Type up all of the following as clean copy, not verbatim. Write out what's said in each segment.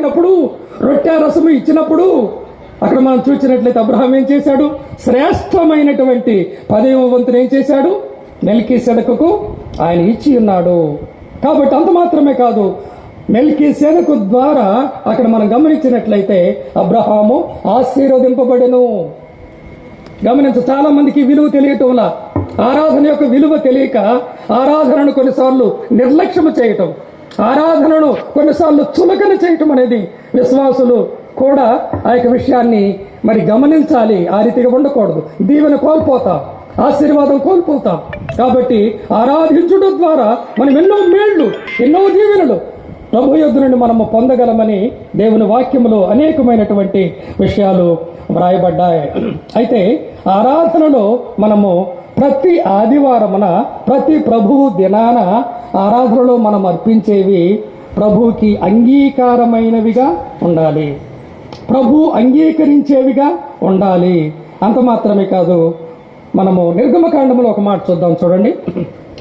తాగినప్పుడు, రొట్టె రసము ఇచ్చినప్పుడు అక్కడ మనం చూసినట్లయితే అబ్రహాం ఏం చేశాడు? శ్రేష్టమైనటువంటి 10వ వంతును ఏం చేశాడు? మెల్కీసెదెకుకు ఆయన ఇచ్చి ఉన్నాడు. కాబట్టి అంత మాత్రమే కాదు, మెల్కీసెదెకు ద్వారా అక్కడ మనం గమనించినట్లయితే అబ్రహాము ఆశీర్వదింపబడెను. గమనించు, చాలా మందికి విలువ తెలియటంలా, ఆరాధన యొక్క విలువ తెలియక ఆరాధనను కొన్నిసార్లు నిర్లక్ష్యము చేయటం, ఆరాధనను కొన్నిసార్లు చులకన చేయటం అనేది విశ్వాసులు కూడా ఆ యొక్క విషయాన్ని మరి గమనించాలి. ఆ రీతిగా ఉండకూడదు. దీవెన కోల్పోతాం, ఆశీర్వాదం కోల్పోతాం. కాబట్టి ఆరాధించడం ద్వారా మనం ఎన్నో మేళ్లు, ఎన్నో దీవెనలు ప్రభు యొద్ద నుండి మనము పొందగలమని దేవుని వాక్యములో అనేకమైనటువంటి విషయాలు వ్రాయబడ్డాయి. అయితే ఆరాధనలో మనము ప్రతి ఆదివారమున, ప్రతి ప్రభువు దినాన ఆరాధనలో మనం అర్పించేవి ప్రభువుకి అంగీకారమైనవిగా ఉండాలి, ప్రభు అంగీకరించేవిగా ఉండాలి. అంత మాత్రమే కాదు, మనము నిర్గమకాండములో ఒక మాట చూద్దాం, చూడండి.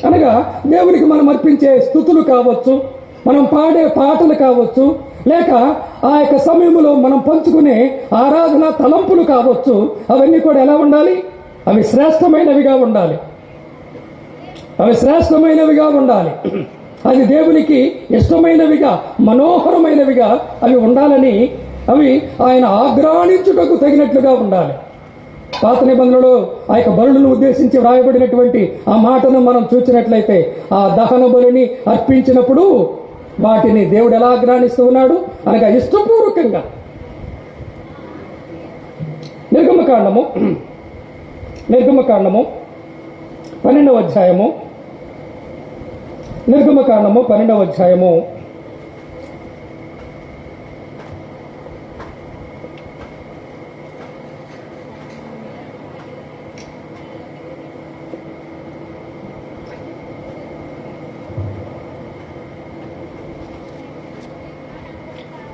అనగా దేవునికి మనం అర్పించే స్తుతులు కావచ్చు, మనం పాడే పాటలు కావచ్చు, లేక ఆ యొక్క సమయంలో మనం పంచుకునే ఆరాధన తలంపులు కావచ్చు, అవన్నీ కూడా ఎలా ఉండాలి? అవి శ్రేష్టమైనవిగా ఉండాలి, అవి శ్రేష్టమైనవిగా ఉండాలి. అది దేవునికి ఇష్టమైనవిగా, మనోహరమైనవిగా అవి ఉండాలని, అవి ఆయన ఆగ్రాణించుటకు తగినట్లుగా ఉండాలి. పాత నిబంధనలో ఆ యొక్క బలులను ఉద్దేశించి వ్రాయబడినటువంటి ఆ మాటను మనం చూసినట్లయితే, ఆ దహన బలిని అర్పించినప్పుడు వాటిని దేవుడు ఎలా ఆగ్రాణిస్తూ ఉన్నాడు? అనగా ఇష్టపూర్వకంగా. నిర్గమకాండము 12వ అధ్యాయము, నిర్గమకాండము 12వ అధ్యాయము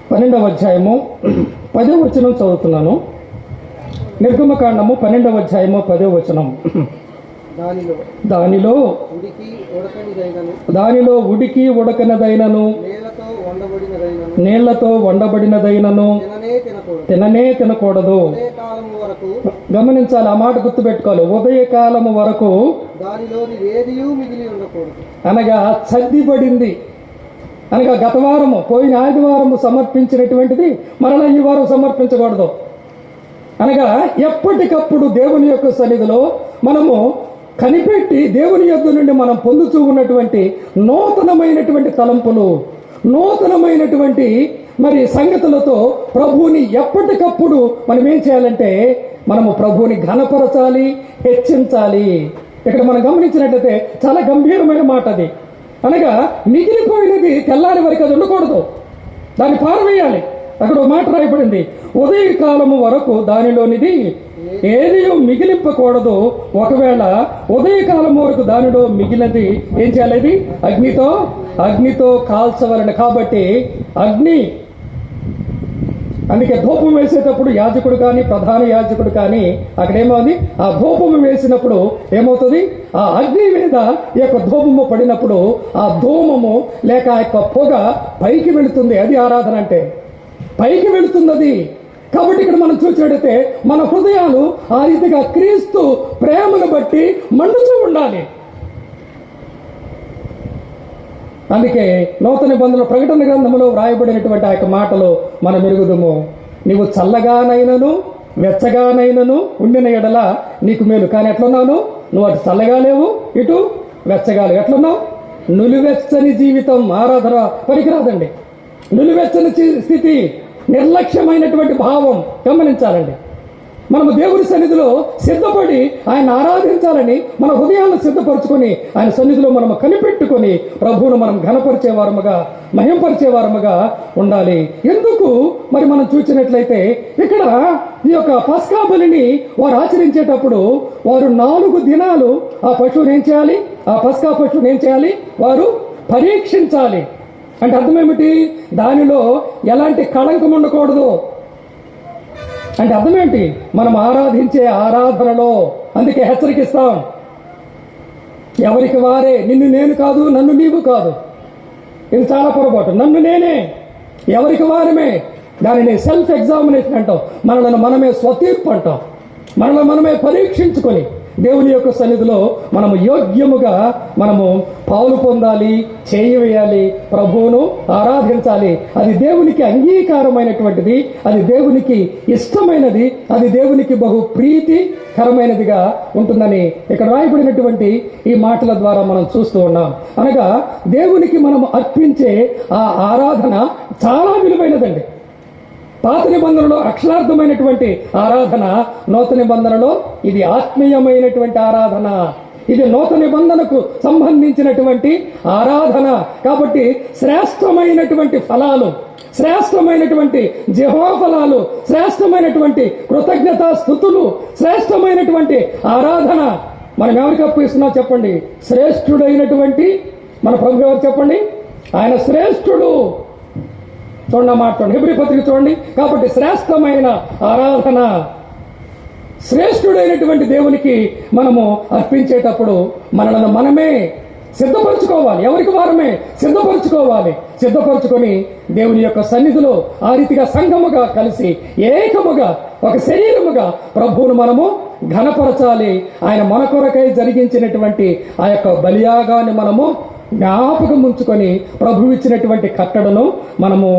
12వ అధ్యాయము 10వ వచనం చదువుతున్నాను. నిర్గమకాండము 12వ అధ్యాయము 10వ వచనం. దానిలో ఉడికి ఉడకనదైనను, నీళ్లతో వండబడినదైనను తిననే తినకూడదు. గమనించాలి, ఆ మాట గుర్తుపెట్టుకోవాలి. ఉదయకాలము వరకు అనగా చద్దిపడింది, అనగా గత వారము, పోయిన ఆదివారము సమర్పించినటువంటిది మరలా ఈ వారం సమర్పించకూడదు. అనగా ఎప్పటికప్పుడు దేవుని యొక్క సన్నిధిలో మనము కనిపెట్టి దేవుని యొద్ద నుండి మనం పొందుతూ ఉన్నటువంటి నూతనమైనటువంటి తలంపులు, నూతనమైనటువంటి మరి సంగతులతో ప్రభువుని ఎప్పటికప్పుడు మనం ఏం చేయాలంటే మనము ప్రభువుని ఘనపరచాలి, హెచ్చించాలి. ఇక్కడ మనం గమనించినట్లయితే చాలా గంభీరమైన మాట అది. అనగా మిగిలిపోయినది తెల్లారి వరకు అది ఉండకూడదు, దాన్ని పారవేయాలి. అక్కడ ఒక మాట రాయబడింది, ఉదయకాలము వరకు దానిలోనిది ఏది మిగిలింపకూడదు. ఒకవేళ ఉదయకాలం వరకు దానిలో మిగిలినది ఏం చేయాలి? అగ్నితో కాల్చవలెను. కాబట్టి అగ్ని, అందుకే ధూపం వేసేటప్పుడు యాజకుడు కానీ, ప్రధాన యాజకుడు కానీ అక్కడ ఏమవుతుంది? ఆ ధూపము వేసినప్పుడు ఏమవుతుంది? ఆ అగ్ని మీద ఈ యొక్క ధూపము పడినప్పుడు ఆ ధూమము లేక ఆ యొక్క పొగ పైకి వెళుతుంది. అది ఆరాధన అంటే, పైకి వెళుతుంది అది. కాబట్టి ఇక్కడ మనం చూసినట్టయితే మన హృదయాలు ఆ రీతిగా క్రీస్తు ప్రేమను బట్టి మండుతూ ఉండాలి. అందుకే నూతన నిబంధనల ప్రకటన గ్రంథంలో వ్రాయబడినటువంటి ఆ యొక్క మాటలు మనం ఎరుగుదము. నీవు చల్లగానైనను వెచ్చగానైనను ఉండిన ఎడల నీకు మేలు. కానీ ఎట్లున్నాను? నువ్వు అటు చల్లగా లేవు, ఇటు వెచ్చగా లేవు. ఎట్లున్నావు? నులివెచ్చని జీవితం ఆరాధన పనికిరాదండి. నులివెచ్చని స్థితి, నిర్లక్ష్యమైనటువంటి భావం గమనించాలండి. మనము దేవుని సన్నిధిలో సిద్ధపడి ఆయన ఆరాధించాలని మన హృదయాలను సిద్ధపరచుకొని ఆయన సన్నిధిలో మనము కనిపెట్టుకొని ప్రభువును మనం ఘనపరిచేవారముగా, మహింపరిచేవారముగా ఉండాలి. ఎందుకు మరి మనం చూసినట్లయితే ఇక్కడ ఈ యొక్క పస్కా బలిని వారు ఆచరించేటప్పుడు వారు 4 దినాలు ఆ పశువుని ఏం చేయాలి? ఆ పస్కా పశువుని ఏం చేయాలి? వారు పరీక్షించాలి. అంటే అర్థం ఏమిటి? దానిలో ఎలాంటి కళంకం ఉండకూడదు. అంటే అర్థం ఏంటి? మనం ఆరాధించే ఆరాధనలో అందుకే హెచ్చరికిస్తాం, ఎవరికి వారే, నిన్ను నేను కాదు, నన్ను నీవు కాదు. ఇది చాలా పొరపాటు. నన్ను నేనే, ఎవరికి వారమే దానిని సెల్ఫ్ ఎగ్జామినేషన్ అంటాం. మనల్ని మనమే స్వతీర్పు అంటాం. మనల్ని మనమే పరీక్షించుకొని దేవుని యొక్క సన్నిధిలో మనము యోగ్యముగా మనము పాలు పొందాలి, చేయవేయాలి, ప్రభువును ఆరాధించాలి. అది దేవునికి అంగీకారమైనటువంటిది, అది దేవునికి ఇష్టమైనది, అది దేవునికి బహు ప్రీతికరమైనదిగా ఉంటుందని ఇక్కడ రాయబడినటువంటి ఈ మాటల ద్వారా మనం చూస్తూ ఉన్నాం. అనగా దేవునికి మనం అర్పించే ఆ ఆరాధన చాలా విలువైనదండి. పాత నిబంధనలో అక్షరార్థమైనటువంటి ఆరాధన, నూతన నిబంధనలో ఇది ఆత్మీయమైనటువంటి ఆరాధన. ఇది నూతన నిబంధనకు సంబంధించినటువంటి ఆరాధన. కాబట్టి శ్రేష్టమైనటువంటి ఫలాలు, శ్రేష్టమైనటువంటి జెహోవా ఫలాలు, శ్రేష్టమైనటువంటి కృతజ్ఞతా స్తుతులు, శ్రేష్టమైనటువంటి ఆరాధన మనం ఎవరికి అప్పిస్తున్నాం చెప్పండి? శ్రేష్ఠుడైనటువంటి మన ప్రభు ఎవరు చెప్పండి? ఆయన శ్రేష్ఠుడు. చూడండి మాట్లాడండి, హెబ్రీ పత్రిక చూడండి. కాబట్టి శ్రేష్టమైన ఆరాధన, శ్రేష్ఠుడైనటువంటి దేవునికి మనము అర్పించేటప్పుడు మనల్ని మనమే సిద్ధపరచుకోవాలి. ఎవరికి వారమే సిద్ధపరచుకోవాలి. సిద్ధపరచుకొని దేవుని యొక్క సన్నిధిలో ఆ రీతిగా సంఘముగా కలిసి ఏకముగా ఒక శరీరముగా ప్రభువును మనము ఘనపరచాలి. ఆయన మన కొరకై జరిగించినటువంటి ఆ యొక్క బలియాగాన్ని మనము జ్ఞాపకం ఉంచుకొని ప్రభు ఇచ్చినటువంటి కట్టడను మనము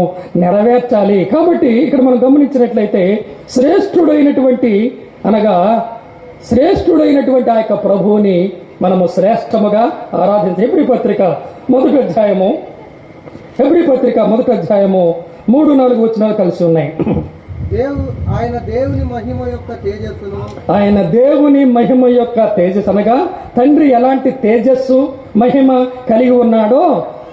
నెరవేర్చాలి. కాబట్టి ఇక్కడ మనం గమనించినట్లయితే శ్రేష్ఠుడైనటువంటి అనగా శ్రేష్ఠుడైనటువంటి ఆ యొక్క ప్రభువుని మనము శ్రేష్టముగా ఆరాధించాలి. హెబ్రీ పత్రిక మొదటి అధ్యాయము 3-4 వచనాలు కలిసి ఉన్నాయి. ఆయన దేవుని మహిమ యొక్క తేజస్సును, ఆయన దేవుని మహిమ యొక్క తేజస్సు అనగా తండ్రి ఎలాంటి తేజస్సు మహిమ కలిగి ఉన్నాడో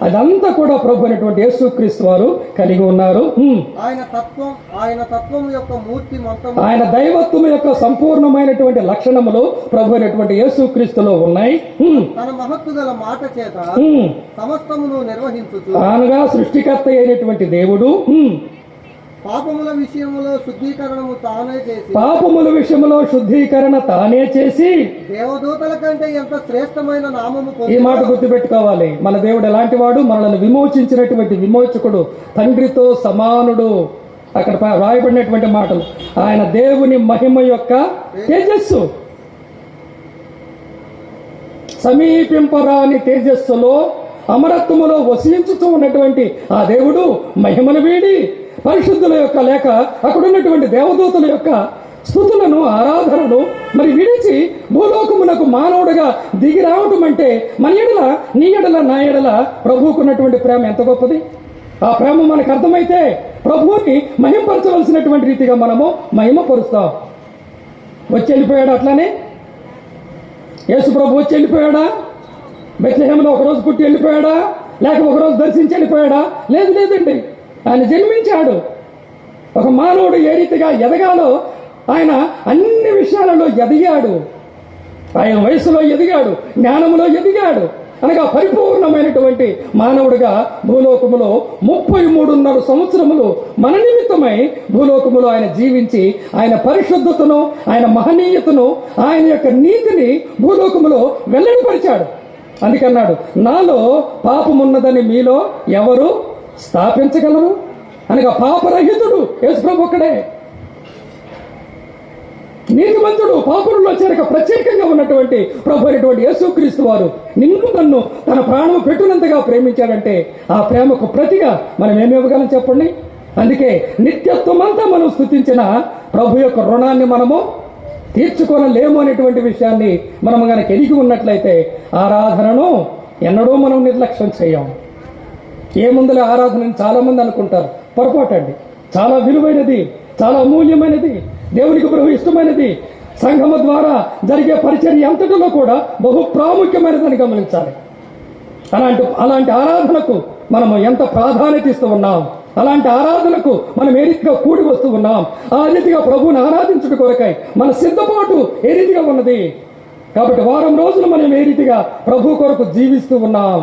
అదంతా కూడా ప్రభు అయినటువంటి యేసుక్రీస్తు వారు కలిగి ఉన్నారు. ఆయన తత్వం యొక్క మూర్తి మొత్తం, ఆయన దైవత్వం యొక్క సంపూర్ణమైనటువంటి లక్షణములు ప్రభు అయినటువంటి యేసుక్రీస్తులో ఉన్నాయి. తన మహత్తు గల మాట చేత సమస్తమును నిర్వహించుచు, అనగా సృష్టికర్త అయినటువంటి దేవుడు పాపముల విషయములో శుద్ధీకరణ తానే చేసి దేవదూతల కంటే ఎంత శ్రేష్టమైన నామము. ఈ మాట గుర్తుపెట్టుకోవాలి. మన దేవుడు ఎలాంటి వాడు? మనల్ని విమోచించినటువంటి విమోచకుడు, తండ్రితో సమానుడు. అక్కడ రాయబడినటువంటి మాటలు, ఆయన దేవుని మహిమ యొక్క తేజస్సు, సమీపింపరాని తేజస్సులో అమరత్వములో వసించుతూ ఉన్నటువంటి ఆ దేవుడు మహిమను వీడి పరిశుద్ధుల యొక్క లేక అక్కడ ఉన్నటువంటి దేవదూతల యొక్క స్తుతులను, ఆరాధనను మరి విడిచి భూలోకమునకు మానవుడిగా దిగి రావటం అంటే మన ఎడల, నీ ఎడల, నా ఎడల ప్రభువుకున్నటువంటి ప్రేమ ఎంత గొప్పది. ఆ ప్రేమ మనకు అర్థమైతే ప్రభువుని మహిమపరచవలసినటువంటి రీతిగా మనము మహిమపరుస్తాం. వచ్చి వెళ్ళిపోయాడు. అట్లానే యేసు ప్రభు వచ్చి వెళ్ళిపోయాడా? బెత్లెహేములో ఒకరోజు పుట్టి వెళ్ళిపోయాడా? లేక ఒకరోజు దర్శించి వెళ్ళిపోయాడా? లేదండి. ఆయన జన్మించాడు. ఒక మానవుడు ఏ రీతిగా ఎదగాలో ఆయన అన్ని విషయాలలో ఎదిగాడు. ఆయన వయసులో ఎదిగాడు, జ్ఞానములో ఎదిగాడు. అనగా పరిపూర్ణమైనటువంటి మానవుడిగా భూలోకములో 33.5 సంవత్సరములు మన నిమిత్తమై భూలోకములో ఆయన జీవించి ఆయన పరిశుద్ధతను, ఆయన మహనీయతను, ఆయన యొక్క నీతిని భూలోకములో వెల్లడిపరిచాడు. అందుకన్నాడు, నాలో పాపమున్నదని మీలో ఎవరు స్థాపించగలరు? అనగా పాపరహితుడు యేసుప్రభు ఒక్కడే, నీతిమంతుడు, పాపులలో చేరక ప్రత్యేకంగా ఉన్నటువంటి ప్రభు అయినటువంటి యేసుక్రీస్తు వారు నిన్ను నన్ను తన ప్రాణం పెట్టునంతగా ప్రేమించాడంటే ఆ ప్రేమకు ప్రతిగా మనం ఏమి ఇవ్వగలం చెప్పండి? అందుకే నిత్యత్వం అంతా మనం స్తుతించిన ప్రభు యొక్క రుణాన్ని మనము తీర్చుకోలేము అనేటువంటి విషయాన్ని మనం కనుక ఎరిగి ఉన్నట్లయితే ఆరాధనను ఎన్నడూ మనం నిర్లక్ష్యం చేయం. ఏముందులే ఆరాధనని చాలా మంది అనుకుంటారు. పొరపాటండి. చాలా విలువైనది, చాలా అమూల్యమైనది, దేవునికి ప్రభు ఇష్టమైనది. సంఘము ద్వారా జరిగే పరిచర్య అంతటిలో కూడా బహు ప్రాముఖ్యమైనదని గమనించాలి. అలాంటి ఆరాధనకు మనము ఎంత ప్రాధాన్యత ఇస్తూ ఉన్నాం, అలాంటి ఆరాధనకు మనం ఏ రీతిగా కూడి వస్తూ ఉన్నాం, ఆ రీతిగా ప్రభువుని ఆరాధించుట కొరకై మన సిద్ధపాటు ఏ రీతిగా ఉన్నది. కాబట్టి వారం రోజులు మనం ఏ రీతిగా ప్రభు కొరకు జీవిస్తూ ఉన్నాం,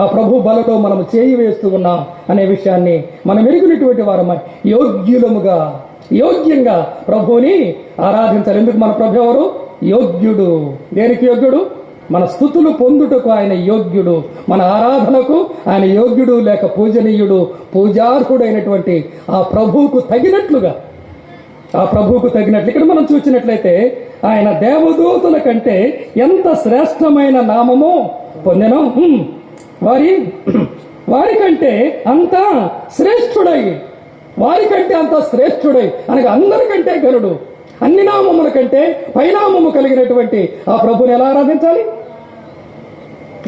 ఆ ప్రభు బలలో మనం చేయి వేస్తూ ఉన్నాం అనే విషయాన్ని మనం ఎరిగినటువంటి వారమై యోగ్యంగా ప్రభువుని ఆరాధించాలి. ఎందుకు? మన ప్రభు ఎవరు? యోగ్యుడు. దేనికి యోగ్యుడు? మన స్తుతులు పొందుటకు ఆయన యోగ్యుడు, మన ఆరాధనకు ఆయన యోగ్యుడు, లేక పూజనీయుడు, పూజార్హుడైనటువంటి ఆ ప్రభువుకు తగినట్లుగా, ఇక్కడ మనం చూసినట్లయితే ఆయన దేవదూతుల కంటే ఎంత శ్రేష్టమైన నామము పొందెనో, వారికంటే అంత శ్రేష్ఠుడై, అనగా అందరికంటే గనుడు, అన్ని నామముల కంటే పైనామము కలిగినటువంటి ఆ ప్రభుని ఎలా ఆరాధించాలి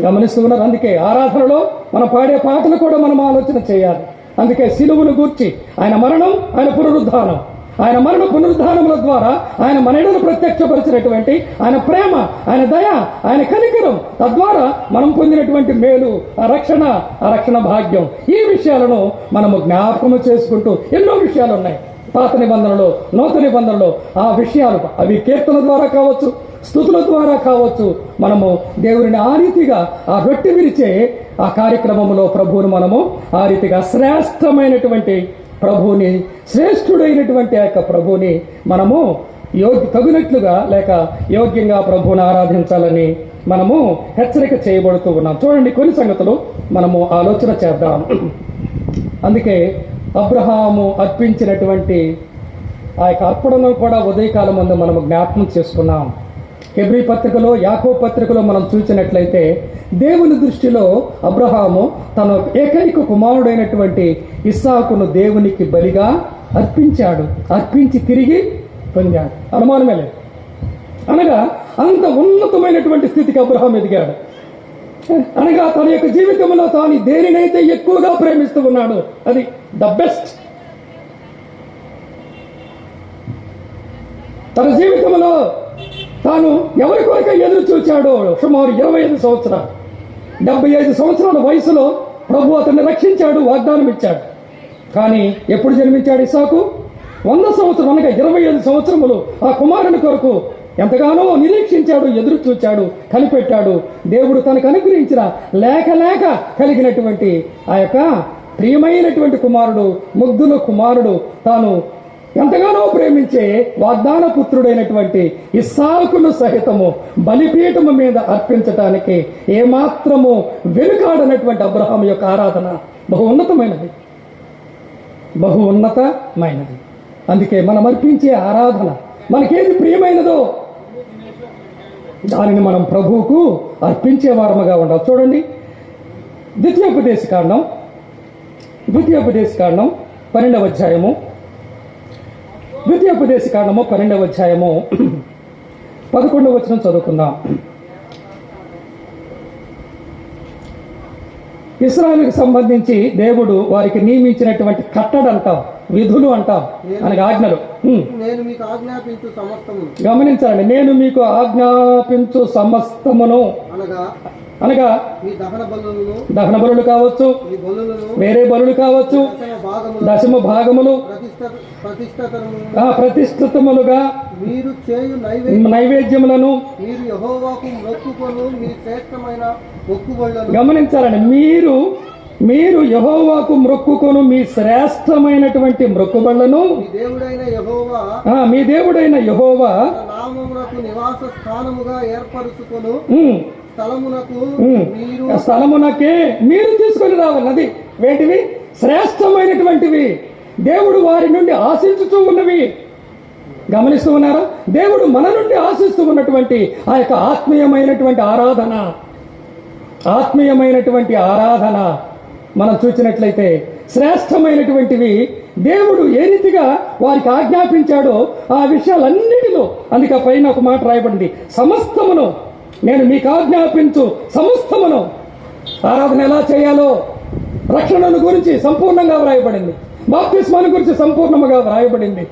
గమనిస్తూ ఉన్నారు. అందుకే ఆరాధనలో మనం పాడే పాటలు కూడా మనం ఆలోచన చేయాలి. అందుకే సిలువను గూర్చి ఆయన మరణం, ఆయన పునరుద్ధానం, ఆయన మరణ పునరుద్ధానముల ద్వారా ఆయన మన ఎడల ప్రత్యక్షపరిచినటువంటి ఆయన ప్రేమ, ఆయన దయ, ఆయన కనికరం, తద్వారా మనం పొందినటువంటి మేలు, ఆ రక్షణ భాగ్యం, ఈ విషయాలను మనము జ్ఞాపకము చేసుకుంటూ ఎన్నో విషయాలు ఉన్నాయి పాత నిబంధనలో, నూతన నిబంధనలో. ఆ విషయాలు అవి కీర్తన ద్వారా కావచ్చు, స్తుతుల ద్వారా కావచ్చు, మనము దేవుని ఆ రీతిగా ఆ రొట్టె విరిచే ఆ కార్యక్రమంలో ప్రభువును మనము ఆ రీతిగా శ్రేష్టమైనటువంటి ప్రభువుని, శ్రేష్ఠుడైనటువంటి ఆ యొక్క ప్రభువుని మనము తగినట్లుగా లేక యోగ్యంగా ప్రభువుని ఆరాధించాలని మనము హెచ్చరిక చేయబడుతూ ఉన్నాం. చూడండి, కొన్ని సంగతులు మనము ఆలోచన చేద్దాం. అందుకే అబ్రహాము అర్పించినటువంటి ఆ యొక్క అర్పణను కూడా ఉదయకాలం ముందు మనము జ్ఞాపకం చేసుకున్నాం. హెబ్రీ పత్రికలో, యాకోబు పత్రికలో మనం చూసినట్లయితే దేవుని దృష్టిలో అబ్రహాము తన ఏకైక కుమారుడైనటువంటి ఇస్సాకును దేవునికి బలిగా అర్పించి తిరిగి పొందాడు. అనుమానమే లేదు. అనగా అంత ఉన్నతమైనటువంటి స్థితికి అబ్రహాం ఎదిగాడు. అనగా తన యొక్క జీవితంలో తాను దేనినైతే ఎక్కువగా ప్రేమిస్తూ ఉన్నాడు, అది ద బెస్ట్. తన జీవితంలో తాను ఎవరి కొరకై ఎదురు చూచాడో సుమారు 25 సంవత్సరాలు, 75 సంవత్సరాల వయసులో ప్రభు అతన్ని రక్షించాడు, వాగ్దానం ఇచ్చాడు. కానీ ఎప్పుడు జన్మించాడు ఇస్సాకు? 100 సంవత్సరం, అనగా 25 సంవత్సరములు ఆ కుమారుని కొరకు ఎంతగానో నిరీక్షించాడు, ఎదురు చూచాడు, కనిపెట్టాడు. దేవుడు తనకు అనుగ్రహించిన లేక కలిగినటువంటి ఆ యొక్క ప్రియమైనటువంటి కుమారుడు, ముగ్ధుల కుమారుడు, తాను ఎంతగానో ప్రేమించే వాగ్దాన పుత్రుడైనటువంటి ఇస్సాకును సహితము బలిపీఠము మీద అర్పించటానికి ఏమాత్రము వెనుకాడనటువంటి అబ్రహాం యొక్క ఆరాధన బహు ఉన్నతమైనది. అందుకే మనం అర్పించే ఆరాధన మనకేది ప్రియమైనదో దానిని మనం ప్రభువుకు అర్పించే వారముగా ఉండాలి. చూడండి, ద్వితీయోపదేశకాండం 12వ అధ్యాయము, 12వ అధ్యాయము 11వ వచనం చదువుకుందాం. ఇశ్రాయేలుకు సంబంధించి దేవుడు వారికి నియమించినటువంటి కట్టడ అంటాం, విధులు అంటాం, అనగా ఆజ్ఞలు. నేను మీకు ఆజ్ఞాపించు సమస్తమును, గమనించాలండి, నేను మీకు ఆజ్ఞాపించు సమస్తమును అనగా మీ దహన బలులు కావచ్చు, వేరే బలులు కావచ్చు, దశమ భాగములు ప్రతిష్ఠితములుగా మీరు చేయు నైవేద్యములను మీరు యెహోవాకు మొక్కుకొను మీ శ్రేష్టమైన మొక్కుబడులను. గమనించాలండి, మీరు యెహోవాకు మొక్కుకొను మీ శ్రేష్టమైనటువంటి మొక్కుబడులను మీ దేవుడైన యెహోవా నామమునకు నివాస స్థానముగా ఏర్పరుచుకొను స్థలమునకే మీరు తీసుకొని రావాలి. అది వేటివి? శ్రేష్టమైనటువంటివి, దేవుడు వారి నుండి ఆశించుతూ ఉన్నవి. గమనిస్తూ ఉన్నారా? దేవుడు మన నుండి ఆశిస్తూ ఉన్నటువంటి ఆ యొక్క ఆత్మీయమైనటువంటి ఆరాధన మనం చూసినట్లయితే శ్రేష్టమైనటువంటివి దేవుడు ఏ రీతిగా వారికి ఆజ్ఞాపించాడో ఆ విషయాలన్నిటిలో, అందుకే పైన ఒక మాట రాయబడింది, సమస్తమును నేను మీకు ఆజ్ఞాపించు సమస్తమును. ఆరాధన ఎలా చేయాలో రక్షణను గురించి సంపూర్ణంగా వ్రాయబడింది, బాప్తిస్మాను గురించి సంపూర్ణముగా వ్రాయబడింది.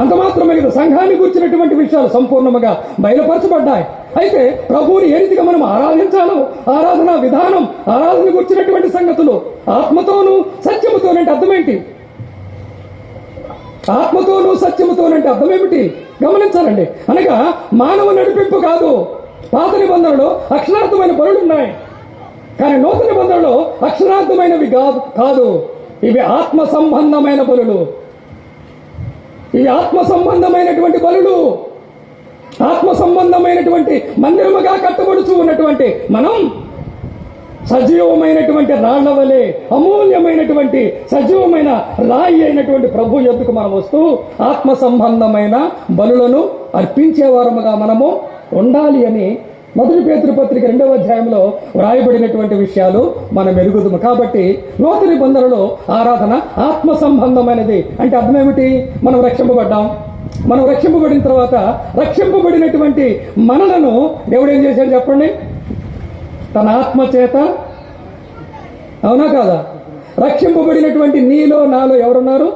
అంత మాత్రమే కదా, సంఘాన్ని గురించినటువంటి విషయాలు సంపూర్ణముగా బయలుపరచబడ్డాయి. అయితే ప్రభువుని ఏ రీతిగా మనం ఆరాధించాలో ఆరాధన విధానం, ఆరాధన గురించినటువంటి సంగతులు ఆత్మతోనూ సత్యముతోనంటే అర్థమేంటి? ఆత్మతోనూ సత్యముతోనంటే అర్థమేమిటి? గమనించాలండి. అనగా మానవ నడిపింపు కాదు. పాత నిబంధనలో అక్షరార్థమైన బలులు ఉన్నాయి, కానీ నూతన నిబంధనలో అక్షరార్థమైనవి కాదు. ఇవి ఆత్మ సంబంధమైన బలులు, ఇవి ఆత్మ సంబంధమైనటువంటి బలులు. ఆత్మ సంబంధమైనటువంటి మందిరముగా కట్టబడుచు ఉన్నటువంటి మనం సజీవమైనటువంటి రాళ్ల వలె అమూల్యమైనటువంటి సజీవమైన రాయి అయినటువంటి ప్రభు యొద్దకు మనం వస్తూ ఆత్మ సంబంధమైన బలులను అర్పించే వారముగా మనము ఉండాలి అని 1 పేతురు పత్రిక 2వ అధ్యాయంలో వ్రాయబడినటువంటి విషయాలు మనం ఎరుగుదుము. కాబట్టి నూతన నిబంధనలో ఆరాధన ఆత్మ సంబంధమైనది. అంటే అర్థం ఏమిటి? మనం రక్షింపబడ్డాం. మనం రక్షింపబడిన తర్వాత రక్షింపబడినటువంటి మనలను దేవుడు ఏం చేశాడు చెప్పండి? తన ఆత్మ చేత, అవునా కాదా? రక్షింపబడినటువంటి నీలో నాలో ఎవరున్నారు?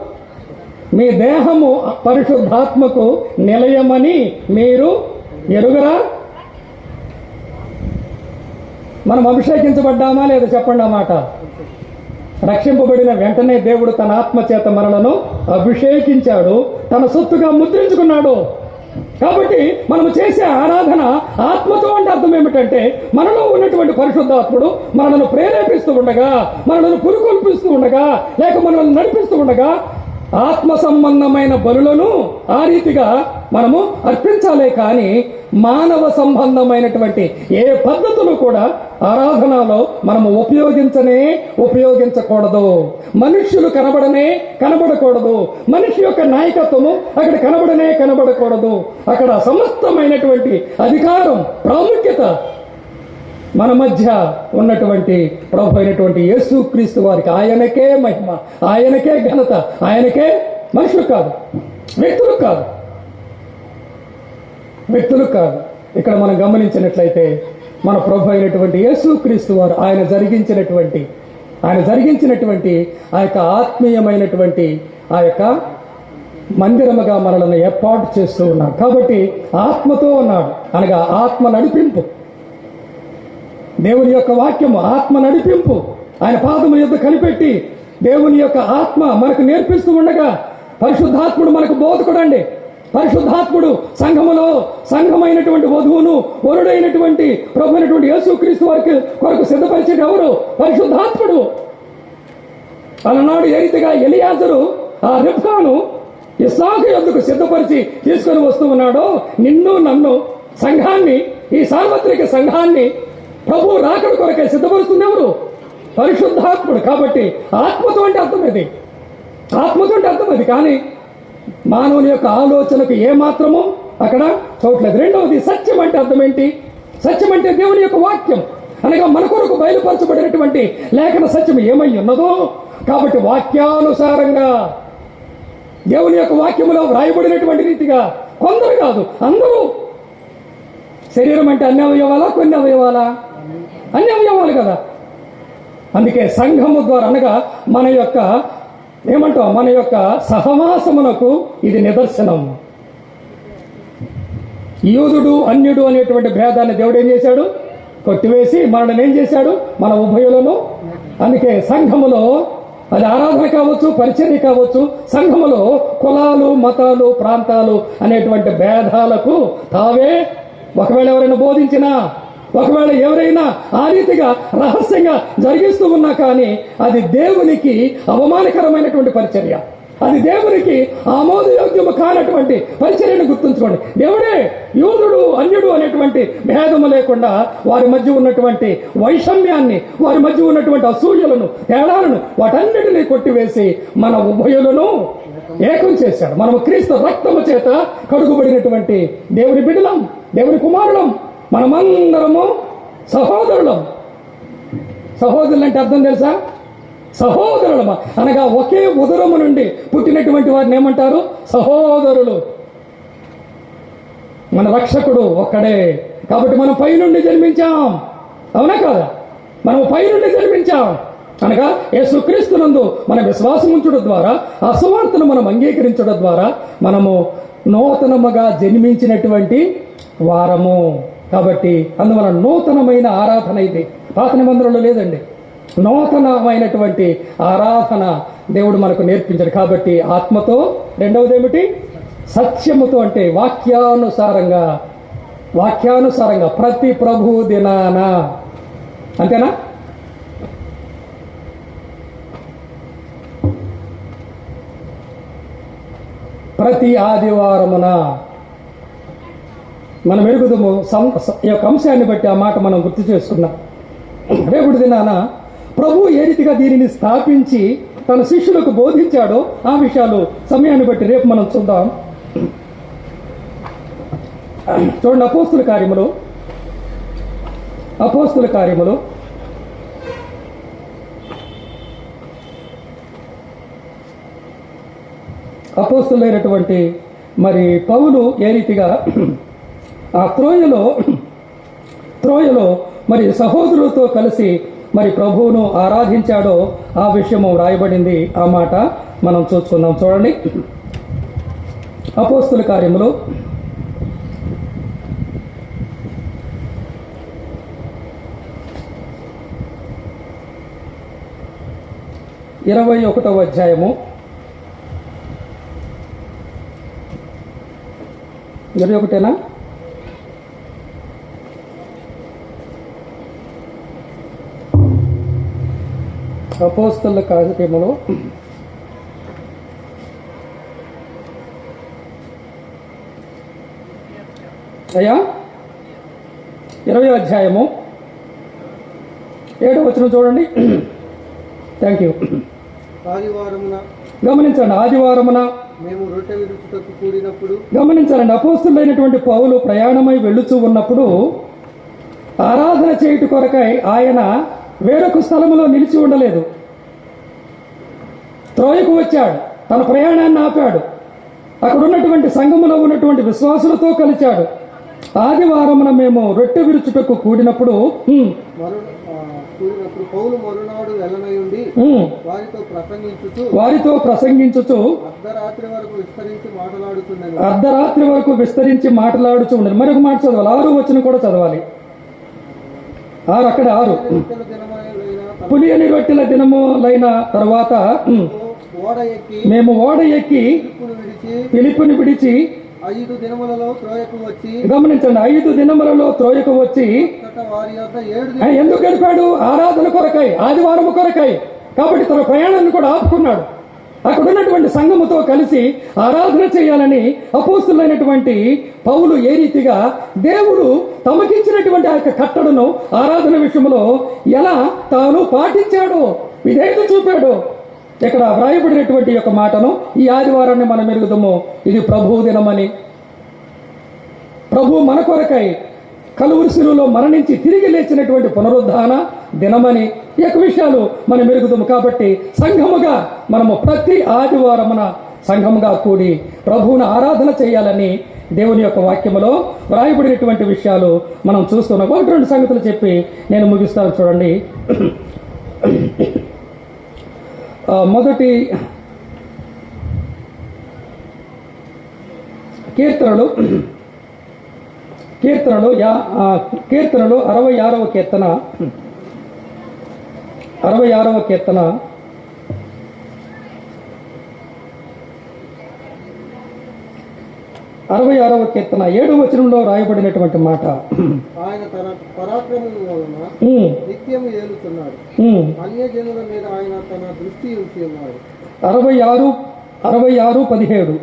మీ దేహము పరిశుద్ధాత్మకు నిలయమని మీరు ఎరుగరా? మనం అభిషేకించబడ్డామా లేదా చెప్పండి ఆ మాట. రక్షింపబడిన వెంటనే దేవుడు తన ఆత్మ చేత మనలను అభిషేకించాడు, తన సొత్తుగా ముద్రించుకున్నాడు. కాబట్టి మనం చేసే ఆరాధన ఆత్మతో అంటే అర్థం ఏమిటంటే మనలో ఉన్నటువంటి పరిశుద్ధాత్ముడు మనలను ప్రేరేపిస్తూ ఉండగా, మనలను పురుకొల్పిస్తూ ఉండగా, లేక మనల్ని నడిపిస్తూ ఉండగా ఆత్మ సంబంధమైన బలులను ఆ రీతిగా మనము అర్పించాలే. కానీ మానవ సంబంధమైనటువంటి ఏ పద్ధతులు కూడా ఆరాధనలో మనము ఉపయోగించకూడదు. మనుష్యులు కనబడకూడదు. మనిషి యొక్క నాయకత్వము అక్కడ కనబడకూడదు. అక్కడ సమస్తమైనటువంటి అధికారం, ప్రాముఖ్యత మన మధ్య ఉన్నటువంటి ప్రభు అయినటువంటి యేసుక్రీస్తు వారికి. ఆయనకే మహిమ, ఆయనకే ఘనత, ఆయనకే. మనుషులు కాదు, వ్యక్తులు కాదు. ఇక్కడ మనం గమనించినట్లయితే మన ప్రభు అయినటువంటి యేసుక్రీస్తు వారు ఆయన జరిగించినటువంటి ఆ యొక్క ఆత్మీయమైనటువంటి ఆ యొక్క మందిరముగా మనలను ఏర్పాటు చేస్తూ ఉన్నాడు. కాబట్టి ఆత్మతో ఉన్నాడు అనగా ఆత్మ నడిపింపు. దేవుని యొక్క వాక్యము ఆత్మ నడిపింపు. ఆయన పాదముల యొద్ద కనిపెట్టి దేవుని యొక్క ఆత్మ మనకు నేర్పిస్తూ ఉండగా పరిశుద్ధాత్ముడు మనకు బోధకుడండి. పరిశుద్ధాత్ముడు సంఘమైనటువంటి వధువును వరుడైనటువంటి ప్రభు అయినటువంటి యేసుక్రీస్తు వారికి కొరకు సిద్ధపరిచేది ఎవరు? పరిశుద్ధాత్ముడు. అలనాడు ఏ రీతిగా ఎలియాజరు ఆ రిబ్కాను ఇస్సాకు యొద్దకు సిద్ధపరిచి తీసుకొని వస్తూ ఉన్నాడో, నిన్ను నన్ను సంఘాన్ని, ఈ సార్వత్రిక సంఘాన్ని ప్రభు రాకడ కొరకే సిద్ధపరుస్తుంది ఎవరు? పరిశుద్ధాత్ముడు. కాబట్టి ఆత్మతో అంటే అర్థం అది. కానీ మానవుని యొక్క ఆలోచనకు ఏమాత్రమో అక్కడ చూడలేదు. రెండవది సత్యం అంటే అర్థం ఏంటి? సత్యం అంటే దేవుని యొక్క వాక్యం అనగా మన కొరకు బయలుపరచబడినటువంటి లేఖన సత్యం ఏమై ఉన్నదో. కాబట్టి వాక్యానుసారంగా దేవుని యొక్క వాక్యములో వ్రాయబడినటువంటి రీతిగా కొందరు కాదు, అందరూ. శరీరం అంటే అన్ని అవయవాలా? కొన్ని అవయవాలా? అన్ని అవయవాలు కదా. అందుకే సంఘము ద్వారా అనగా మన యొక్క సహవాసమునకు ఇది నిదర్శనం. యూదుడు అన్యుడు అనేటువంటి భేదాన్ని దేవుడు ఏం చేశాడు? కొట్టివేసి మనల్ని ఏం చేశాడు? మన ఉభయులను. అందుకే సంఘములో అది ఆరాధన కావచ్చు, పరిచర్య కావచ్చు, సంఘములో కులాలు, మతాలు, ప్రాంతాలు అనేటువంటి భేదాలకు తావే ఒకవేళ ఎవరైనా బోధించినా, ఒకవేళ ఎవరైనా ఆ రీతిగా రహస్యంగా జరిగిస్తూ ఉన్నా కానీ అది దేవునికి అవమానకరమైనటువంటి పరిచర్య, అది దేవునికి ఆమోదయోగ్యము కానటువంటి పరిచర్యను గుర్తుంచుకోండి. దేవుడే యూదుడు అన్యుడు అనేటువంటి భేదము లేకుండా వారి మధ్య ఉన్నటువంటి వైషమ్యాన్ని, వారి మధ్య ఉన్నటువంటి అసూయలను, తేడాలను వాటన్నిటినీ కొట్టివేసి మన ఉభయులను ఏకం చేశాడు. మనము క్రీస్తు రక్తము చేత కడుగుబడినటువంటి దేవుని బిడ్డలం, దేవుని కుమారులం. మనమందరము సహోదరులం. సహోదరులు అంటే అర్థం తెలుసా? సహోదరులమా అనగా ఒకే ఉదరము నుండి పుట్టినటువంటి వారిని ఏమంటారు? సహోదరులు. మన రక్షకుడు ఒక్కడే. కాబట్టి మనం పై నుండి జన్మించాం, అవునా కాదా? మనం పై నుండి జన్మించాం అనగా యేసుక్రీస్తునందు మన విశ్వాసం ఉంచడం ద్వారా, ఆ సువార్తను మనం అంగీకరించడం ద్వారా మనము నూతనముగా జన్మించినటువంటి వారము. కాబట్టి అందువల్ల నూతనమైన ఆరాధన ఇది. పాత నిబంధనలో లేదండి. నూతనమైనటువంటి ఆరాధన దేవుడు మనకు నేర్పించాడు. కాబట్టి ఆత్మతో, రెండవది ఏమిటి? సత్యముతో అంటే వాక్యానుసారంగా ప్రతి ప్రభు దినాన. అంతేనా? ప్రతి ఆదివారమున మనం ఎరుగుదము ఈ యొక్క అంశాన్ని బట్టి ఆ మాట మనం గుర్తు చేసుకున్నాం. రేపటి దినాన ప్రభు ఏ రీతిగా దీనిని స్థాపించి తన శిష్యులకు బోధించాడో ఆ విషయాలు సమయాన్ని బట్టి రేపు మనం చూద్దాం. చూడండి, అపోస్తుల కార్యములు అపోస్తులైనటువంటి మరి పౌలు ఏ రీతిగా ఆ త్రోయలో మరి సహోదరులతో కలిసి మరి ప్రభువును ఆరాధించాడో ఆ విషయము రాయబడింది. ఆ మాట మనం చూసుకుందాం. చూడండి, అపోస్తుల కార్యములు 21వ అధ్యాయము 21 అపోస్తలుల కార్యములు 20వ అధ్యాయము 7వ వచనం చూడండి. Thank you. గమనించండి, ఆదివారమున మేము రొట్టె విరుచుటకు కూడినప్పుడు. గమనించాలండి, అపోస్తలుడైనటువంటి పౌలు ప్రయాణమై వెళ్ళుచూ ఉన్నప్పుడు ఆరాధన చేయుట కొరకై ఆయన వేరొక స్థలములో నిలిచి ఉండలేదు. త్రోయకు వచ్చాడు, తన ప్రయాణాన్ని ఆపాడు, అక్కడ ఉన్నటువంటి సంఘములో ఉన్నటువంటి విశ్వాసులతో కలిశాడు. ఆదివారమున మేము రొట్టె విరుచుటకు కూడినప్పుడు పౌలు మరునాడు వెళ్ళనై ఉండి వారితో ప్రసంగించుచు అర్ధరాత్రి వరకు విస్తరించి మాట్లాడుతూ ఉండదు. మరొక మాట చదవాలి, 6వ వచనం కూడా చదవాలి. 6 పులియని రొట్టెల దినములైన తర్వాత మేము ఓడ ఎక్కి ఫిలిప్పుని విడిచి 5 దినములలో త్రోయకు వచ్చి. గమనించండి, 5 దినములలో త్రోయకు వచ్చి ఎందుకు గడిపాడు? ఆరాధన కొరకై, ఆదివారం కొరకై. కాబట్టి తన ప్రయాణాన్ని కూడా ఆపుకున్నాడు. అక్కడ ఉన్నటువంటి సంఘముతో కలిసి ఆరాధన చేయాలని అపోస్తులైనటువంటి పౌలు ఏ రీతిగా దేవుడు తమకిచ్చినటువంటి ఆ యొక్క కట్టడను ఆరాధన విషయంలో ఎలా తాను పాటించాడో, విధేయత చూపాడో ఇక్కడ వ్రాయబడినటువంటి యొక్క మాటను ఈ ఆదివారాన్ని మనం ఎరుగుదాము. ఇది ప్రభు దినమని, ప్రభు మన కొరకై కలువరి శిలువలో మరణించి తిరిగి లేచినటువంటి పునరుద్ధాన దినమని ఈ యొక్క విషయాలు మనం ఎరుగుదాము. కాబట్టి సంఘముగా మనము ప్రతి ఆదివారమున సంఘముగా కూడి ప్రభువును ఆరాధన చేయాలని దేవుని యొక్క వాక్యములో వ్రాయబడినటువంటి విషయాలు మనం చూస్తున్నాం. 1-2 సంగతులు చెప్పి నేను ముగిస్తాను. చూడండి, మొదటి కీర్తనలు 66వ కీర్తన 66వ కీర్తన 66వ కీర్తన 7వ వచనంలో రాయబడినటువంటి మాట, ఆయన తన పరాక్రమము వలన నిత్యము ఏలుతున్నాడు, అన్యజనుల మీద ఆయన తన దృష్టి ఉంచి ఉన్నాడు. 66:17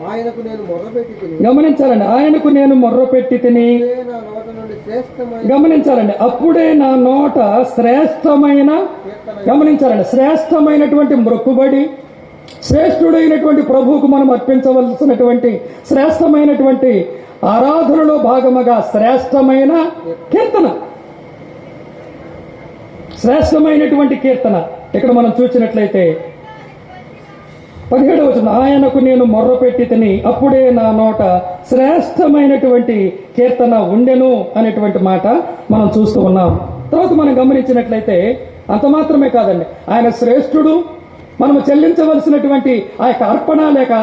ఆయనకు నేను మొర్రపెట్టి తిని. గమనించాలండి, ఆయనకు నేను మొర్రపెట్టి తిని. నా నోట నుండి శ్రేష్టమైన. గమనించాలండి, అప్పుడే నా నోట శ్రేష్టమైన. గమనించాలండి, శ్రేష్టమైనటువంటి మొక్కుబడి, శ్రేష్ఠుడైనటువంటి ప్రభువుకు మనం అర్పించవలసినటువంటి శ్రేష్టమైనటువంటి ఆరాధనలో భాగముగా శ్రేష్టమైన కీర్తన, శ్రేష్టమైనటువంటి కీర్తన ఇక్కడ మనం చూసినట్లయితే 17వ వచనం, ఆయనకు నేను మొర్రపెట్టి తిని అప్పుడే నా నోట శ్రేష్టమైనటువంటి కీర్తన ఉండెను అనేటువంటి మాట మనం చూస్తూ ఉన్నాం. తర్వాత మనం గమనించినట్లయితే అంత మాత్రమే కాదండి, ఆయన శ్రేష్ఠుడు. మనము చెల్లించవలసినటువంటి ఆ యొక్క అర్పణ లేక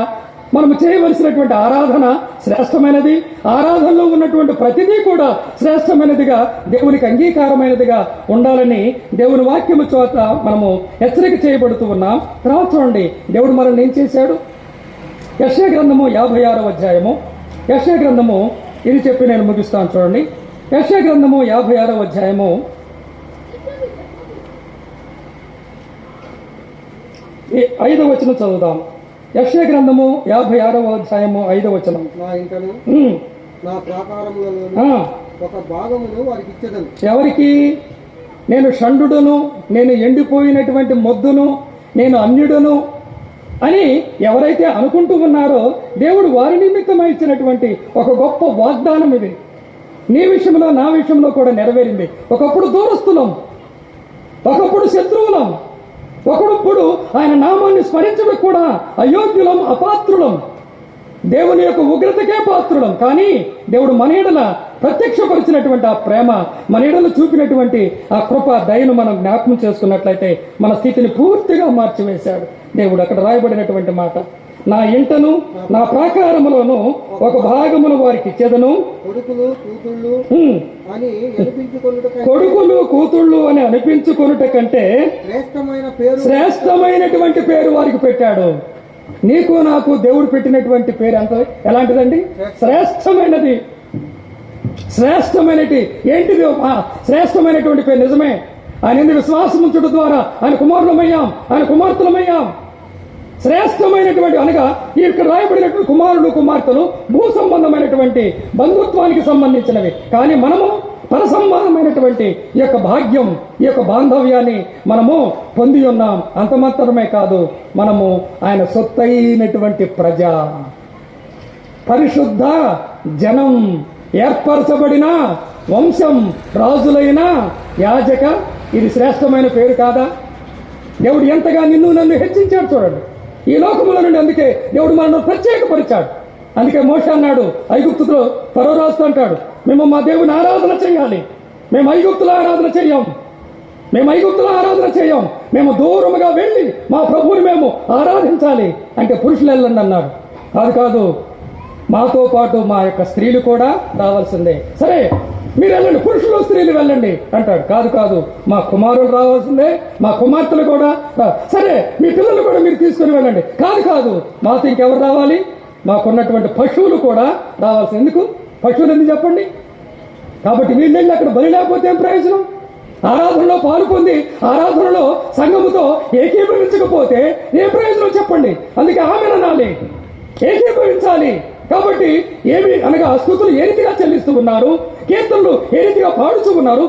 మనము చేయవలసినటువంటి ఆరాధన శ్రేష్టమైనది. ఆరాధనలో ఉన్నటువంటి ప్రతిదీ కూడా శ్రేష్టమైనదిగా, దేవునికి అంగీకారమైనదిగా ఉండాలని దేవుని వాక్యము చోట మనము హెచ్చరిక చేయబడుతూ ఉన్నాం. తర్వాత చూడండి, దేవుడు మనల్ని ఏం చేశాడు? యెషయా గ్రంథము 56వ అధ్యాయము. యెషయా గ్రంథము ఇది చెప్పి నేను ముగిస్తాను. చూడండి, యెషయా గ్రంథము 56వ అధ్యాయము 5వ వచనం చదువుదాం. యెషయా గ్రంథము 56వ అధ్యాయము 5వ వచనం. నా ఇంటను ఉమ్, నా ప్రాకారములలో ఆ, ఒక భాగమును వారికి ఇచ్చదను. ఎవరికి? నేను షండుడును, నేను ఎండిపోయినటువంటి మొద్దును, నేను అన్యుడును అని ఎవరైతే అనుకుంటూ ఉన్నారో దేవుడు వారి నిమిత్తమై ఇచ్చినటువంటి ఒక గొప్ప వాగ్దానం ఇది. నీ విషయంలో నా విషయంలో కూడా నెరవేరింది. ఒకప్పుడు దూరస్తులం, ఒకప్పుడు శత్రువులం, ఒకప్పుడు ఆయన నామాన్ని స్మరించడానికి కూడా అయోగ్యులం, అపాత్రులం, దేవుని యొక్క ఉగ్రతకే పాత్రులం. కానీ దేవుడు మన ఎడల ప్రత్యక్షపరిచినటువంటి ఆ ప్రేమ, మన ఎడల చూపినటువంటి ఆ కృప, దయను మనం జ్ఞాపకం చేసుకున్నట్లయితే మన స్థితిని పూర్తిగా మార్చివేశాడు దేవుడు. అక్కడ రాయబడినటువంటి మాట, నా ఇంటను నా ప్రాకారములోను ఒక భాగమును వారికి ఇచ్చేదను. కొడుకులు కూతుళ్ళు ఉమ్, అని అనిపించుకొనుటకై కొడుకులు కూతుళ్ళు అని అనిపించుకొనుట కంటే శ్రేష్టమైన పేరు శ్రేష్టమైనటువంటి పేరు వారికి పెట్టాడు. నీకు నాకు దేవుడు పెట్టినటువంటి పేరు ఎంత ఎలాంటిదండి? శ్రేష్టమైనది. శ్రేష్టమైనది ఏంటిది? శ్రేష్టమైనటువంటి పేరు. నిజమే, ఆయన ఎందుకు విశ్వాసం ఉంచడం ద్వారా ఆయన కుమారులమయ్యాం, ఆయన కుమార్తెలమయ్యాం. శ్రేష్టమైనటువంటి అనగా ఇక్కడ రాయబడినటువంటి కుమారుడు కుమార్తెలు భూ సంబంధమైనటువంటి బంధుత్వానికి సంబంధించినవి. కానీ మనము పరసంబంధమైనటువంటి ఈ యొక్క భాగ్యం, ఈ యొక్క బాంధవ్యాన్ని మనము పొంది ఉన్నాం. అంత మాత్రమే కాదు, మనము ఆయన సొత్తైనటువంటి ప్రజ, పరిశుద్ధ జనం, ఏర్పరచబడిన వంశం, రాజులైన యాజక. ఇది శ్రేష్టమైన పేరు కాదా? దేవుడు ఎంతగా నిన్ను నన్ను హెచ్చించాడు చూడండి ఈ లోకముల నుండి. అందుకే దేవుడు మనల్ని ప్రత్యేకపరిచాడు. అందుకే మోషే అన్నాడు ఐగుప్తులో, ఫరో రాజు అంటాడు, మేము మా దేవుని ఆరాధన చేయాలి, మేము ఐగుప్తుల ఆరాధన చేయం, మేము ఐగుప్తుల ఆరాధన చేయం, మేము దూరముగా వెళ్ళి మా ప్రభువుని మేము ఆరాధించాలి. అంటే పురుషులు వెళ్ళండి అన్నాడు. కాదు, మాతో పాటు మా యొక్క స్త్రీలు కూడా రావాల్సిందే. సరే మీరు వెళ్ళండి, పురుషులు స్త్రీలు వెళ్ళండి అంటాడు. కాదు, మా కుమారులు రావాల్సిందే, మా కుమార్తెలు కూడా సరే మీ పిల్లలు కూడా మీరు తీసుకుని వెళ్ళండి. కాదు, మాతో ఇంకెవరు రావాలి? మాకున్నటువంటి పశువులు కూడా రావాల్సింది. ఎందుకు పశువులు ఎందుకు చెప్పండి? కాబట్టి వీళ్ళు వెళ్ళి అక్కడ బలి లేకపోతే ఏం ప్రయోజనం? ఆరాధనలో పాలు పొంది ఆరాధనలో సంఘముతో ఏకీభవించకపోతే ఏం ప్రయోజనం చెప్పండి? అందుకే ఆమె అనాలి, ఏకీభవించాలి. కాబట్టి ఏమి అనగా స్తుతులు ఏ రీతిగా చెల్లిస్తూ ఉన్నారు, కీర్తనలు ఏ రీతిగా పాడుతూ ఉన్నారు,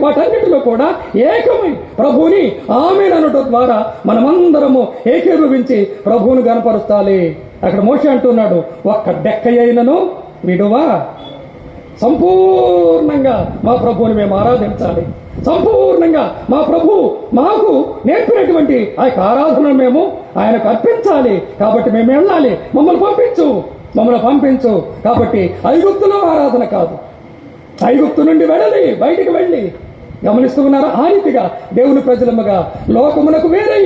వాటన్నిటిలో కూడా ఏకమై ప్రభువుని ఆమేన్ అనడం ద్వారా మనమందరము ఏకీభవించి ప్రభువును గణపరుస్తాలి. అక్కడ మోషే అంటున్నాడు, ఒక్క డెక్క అయినను విడువా, సంపూర్ణంగా మా ప్రభువుని మేము ఆరాధించాలి. సంపూర్ణంగా మా ప్రభు మాకు నేర్పినటువంటి ఆ యొక్క ఆరాధనను మేము ఆయనకు అర్పించాలి. కాబట్టి మేము వెళ్ళాలి, మమ్మల్ని పంపించు. కాబట్టి ఐగుప్తులో ఆరాధన కాదు, ఐగుప్తు నుండి వెళ్ళి బయటికి వెళ్ళి గమనిస్తూ ఉన్నారా? ఆ రీతిగా దేవుని ప్రజలముగా లోకమునకు వేరై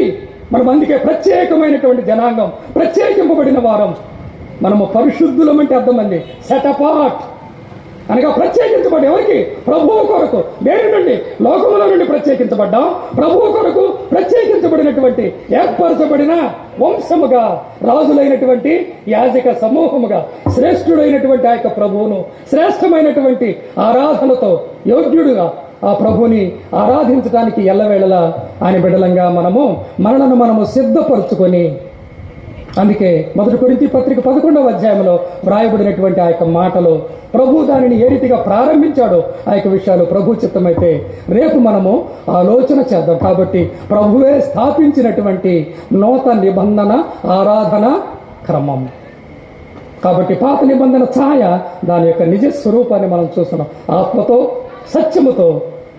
మనం అందుకే ప్రత్యేకమైనటువంటి జనాంగం, ప్రత్యేకింపబడిన వారం. మనము పరిశుద్ధులం అంటే అర్థం అంది సెట్ అపార్ట్ అనగా ప్రత్యేకించబడి ఎవరికి? ప్రభువు కొరకు. దేని నుండి? లోకముల నుండి ప్రత్యేకించబడ్డాం. ప్రభువు కొరకు ప్రత్యేకించబడినటువంటి ఏర్పరచబడిన వంశముగా, రాజులైనటువంటి యాజక సమూహముగా, శ్రేష్ఠుడైనటువంటి ఆ యొక్క ప్రభువును శ్రేష్టమైనటువంటి ఆరాధనతో యోగ్యుడుగా ఆ ప్రభుని ఆరాధించడానికి ఎల్లవేళలా ఆయన బిడ్డలంగా మనలను మనము సిద్ధపరుచుకొని, అందుకే 1 కొరింథీ పత్రిక 11వ అధ్యాయంలో వ్రాయబడినటువంటి ఆ యొక్క మాటలు, ప్రభు దానిని ఏ రీతిగా ప్రారంభించాడో ఆ యొక్క విషయాలు ప్రభు చిత్తమైతే రేపు మనము ఆలోచన చేద్దాం. కాబట్టి ప్రభువే స్థాపించినటువంటి నూతన నిబంధన ఆరాధన క్రమం. కాబట్టి పాత నిబంధన ఛాయ, దాని యొక్క నిజ స్వరూపాన్ని మనం చూస్తున్నాం. ఆత్మతో సత్యముతో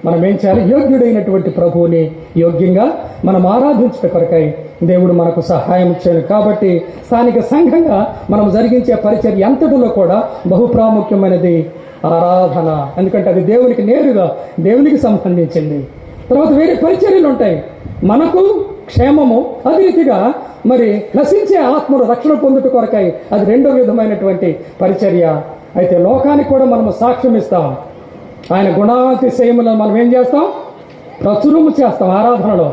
మనం ఏం చేయాలి? యోగ్యుడైనటువంటి ప్రభువుని యోగ్యంగా మనం ఆరాధించట కొరకై దేవుడు మనకు సహాయం చేయను. కాబట్టి స్థానిక సంఘంగా మనం జరిగించే పరిచర్య అంతటిలో కూడా బహు ప్రాముఖ్యమైనది ఆరాధన. ఎందుకంటే అది దేవునికి నేరుగా దేవునికి సంబంధించింది. తర్వాత వేరే పరిచర్యలు ఉంటాయి మనకు క్షేమము, అదే రీతిగా మరి నశించే ఆత్మను రక్షణ పొందుట కొరకై అది రెండో విధమైనటువంటి పరిచర్య. అయితే లోకానికి కూడా మనము సాక్ష్యం ఇస్తాం. ఆయన గుణాతిశయములను మనం ఏం చేస్తాం? ప్రచురము చేస్తాం. ఆరాధనలో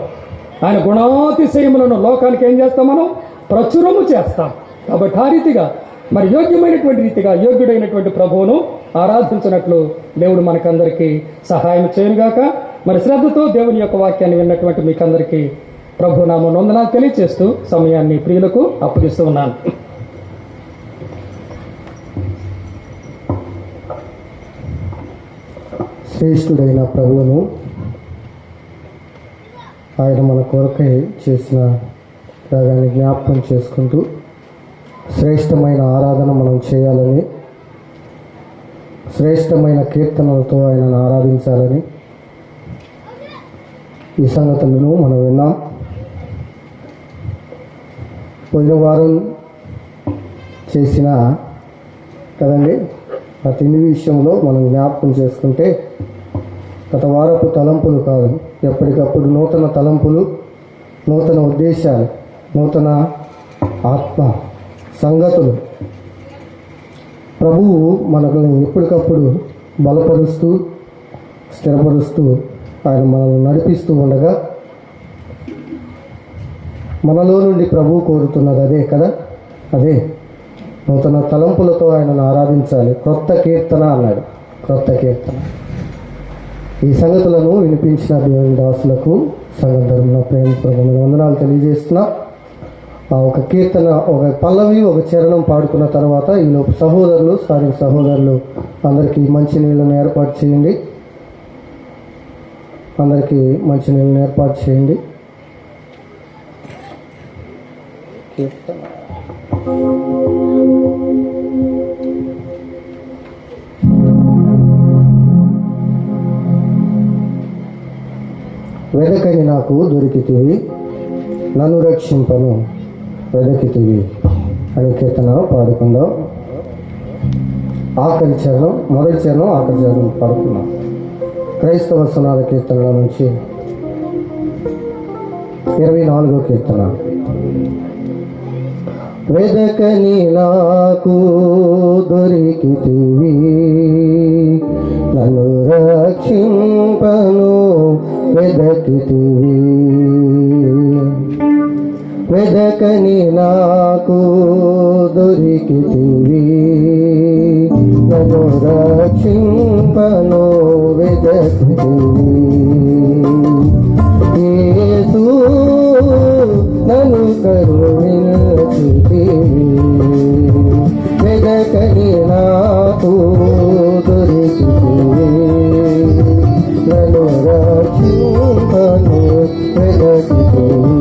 ఆయన గుణాతిశయములను లోకానికి ఏం చేస్తాం? మనం ప్రచురము చేస్తాం. కాబట్టి ఆ రీతిగా మరి యోగ్యమైనటువంటి రీతిగా యోగ్యుడైనటువంటి ప్రభువును ఆరాధించినట్లు దేవుడు మనకందరికీ సహాయం చేయనుగాక. మరి శ్రద్ధతో దేవుని యొక్క వాక్యాన్ని విన్నటువంటి మీకందరికీ ప్రభు నామమున వందనాలు తెలియజేస్తూ సమయాన్ని ప్రియులకు అప్పగిస్తూ ఉన్నాను. శ్రేష్ఠుడైన ప్రభువును, ఆయన మన కొరకై చేసిన త్యాగాన్ని జ్ఞాపకం చేసుకుంటూ శ్రేష్టమైన ఆరాధన మనం చేయాలని, శ్రేష్టమైన కీర్తనలతో ఆయనను ఆరాధించాలని ఈ సంగతులను మనం విన్నాం. పోయిన వారం చేసిన కదండి ఆ తిండి విషయంలో మనం జ్ఞాపకం చేసుకుంటే గత వారపు తలంపులు కాదు, ఎప్పటికప్పుడు నూతన తలంపులు, నూతన ఉద్దేశాలు, నూతన ఆత్మ సంగతులు ప్రభువు మనల్ని ఎప్పటికప్పుడు బలపరుస్తూ స్థిరపరుస్తూ ఆయన మనల్ని నడిపిస్తూ ఉండగా మనలో నుండి ప్రభువు కోరుతున్నది అదే కదా, అదే నూతన తలంపులతో ఆయనను ఆరాధించాలి. క్రొత్త కీర్తన అన్నాడు, క్రొత్త కీర్తన. ఈ సంగతులను వినిపించిన దేవుని దాసులకు సంఘం తరపున ప్రేమపూర్వకమైన వందనాలు తెలియజేస్తున్నా. ఒక కీర్తన, ఒక పల్లవి, ఒక చరణం పాడుకున్న తర్వాత ఈలోపు సహోదరులు, స్థానిక సహోదరులు అందరికీ మంచినీళ్ళను ఏర్పాటు చేయండి. అందరికీ మంచినీళ్ళను ఏర్పాటు చేయండి. కీర్తన వెదకని నాకు దొరికితివి, నన్ను రక్షింపను వెదకితివి అనే కీర్తన పాడుకుందాం. ఆఖరి చరణం, మొదటి చరణం, ఆఖరి చరణం పాడుకుందాం. క్రైస్తవ సునాద కీర్తనల నుంచి 24వ కీర్తన. వెదకని నాకు దొరికితివి, నన్ను రక్షింపను వెదకితివి. వెదకని నాకు దొరికితివి, నన్ను రక్షింపను వెదకితివి. యేసు నన్ను కరుణించితివి, వెదకని నాకు దొరికితివి, నన్ను రక్షింపను వెదకితివి.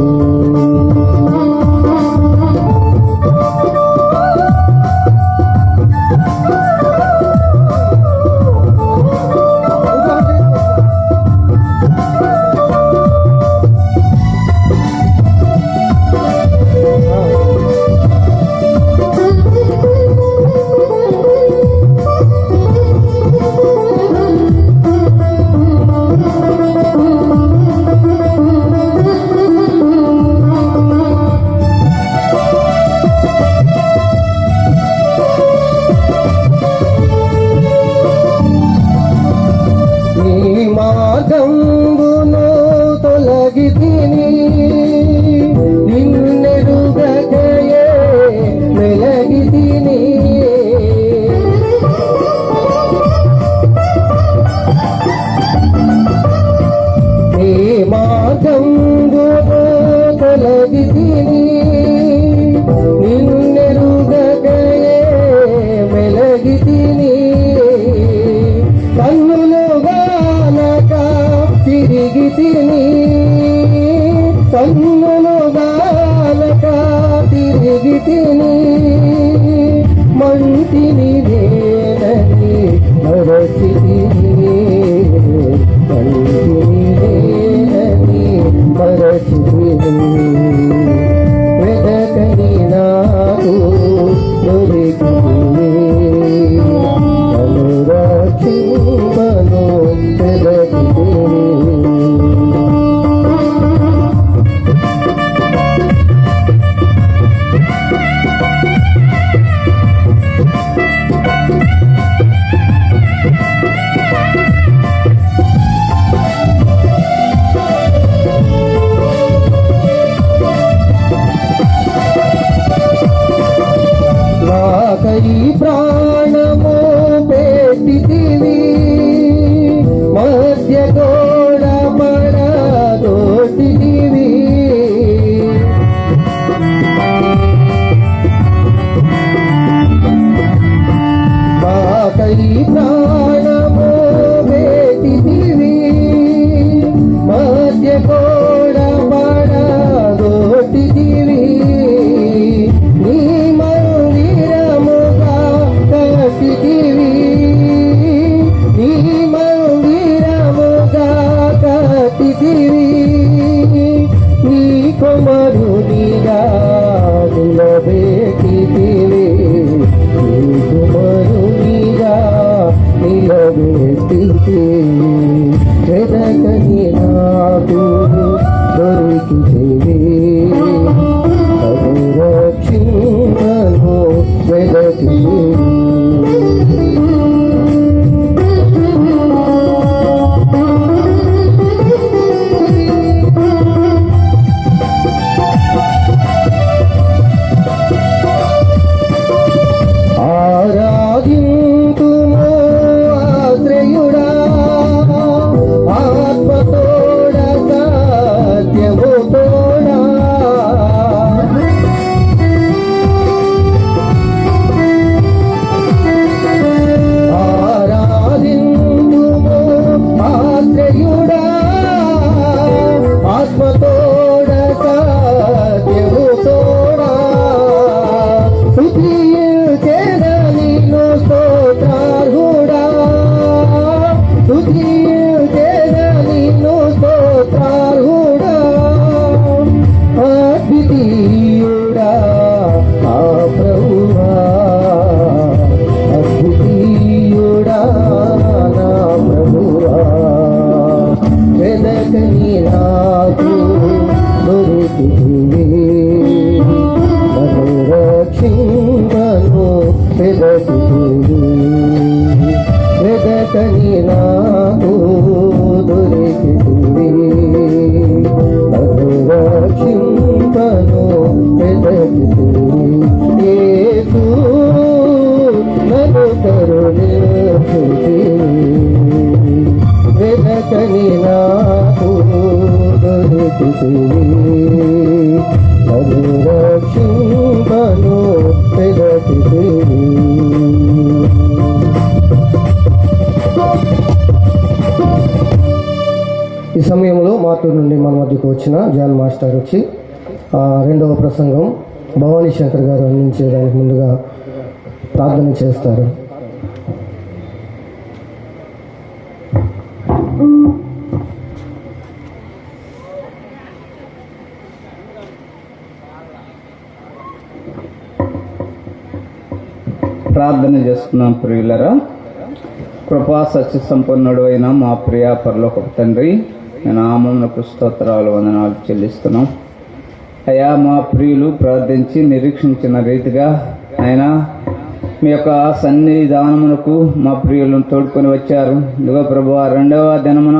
అద్వితీయుడా నా ప్రభువా, అద్వితీయుడా నా ప్రభువా, వెదకని నాకు దొరికితివి, నన్ను రక్షింపను వెదకితివి, వెదకని నాకు దొరికితివి, నన్ను రక్షింపను వెదకితివి, యేసు నన్ను కరుణించితివి, వెదకని నాకు దొరికితివి, నన్ను రక్షింపను వెదకితివి. ఈ సమయంలో మార్టూరు నుండి మన మధ్యకు వచ్చిన జాన్ మాస్టర్ వచ్చి రెండవ ప్రసంగం భవానీ శంకర్ గారు అందించేదానికి ముందుగా ప్రార్థన చేస్తారు. ప్రార్థన చేసుకున్నాం. ప్రియులరా, కృపా సత్య సంపన్నుడు అయిన మా ప్రియ పరలోకపు తండ్రి, నేను నామమునకు స్తోత్రాలు వందనాలు చెల్లిస్తున్నాం. అయ్యా, మా ప్రియులు ప్రార్థించి నిరీక్షించిన రీతిగా ఆయన మీ యొక్క సన్నిధానమునకు మా ప్రియులను తోడుకొని వచ్చారు. ఇదిగో ప్రభువా, రెండవ దినమున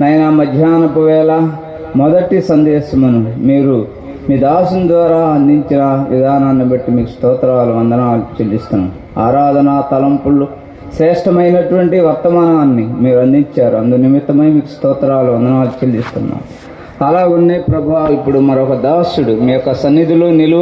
నాయన మధ్యాహ్నపు వేళ మొదటి సందేశమును మీరు మీ దాసుని ద్వారా అందించిన విధానాన్ని బట్టి మీకు స్తోత్రాలు వందనాలు చెల్లిస్తున్నాం. ఆరాధన తలంపులు శ్రేష్టమైనటువంటి వర్తమానాన్ని మీరు అందించారు. అందు నిమిత్తమై మీకు స్తోత్రాలు వందనాలు చెల్లిస్తున్నాం. అలాగున్నే ప్రభువా, ఇప్పుడు మరొక దాసుడు మీ యొక్క సన్నిధిలో నిలువ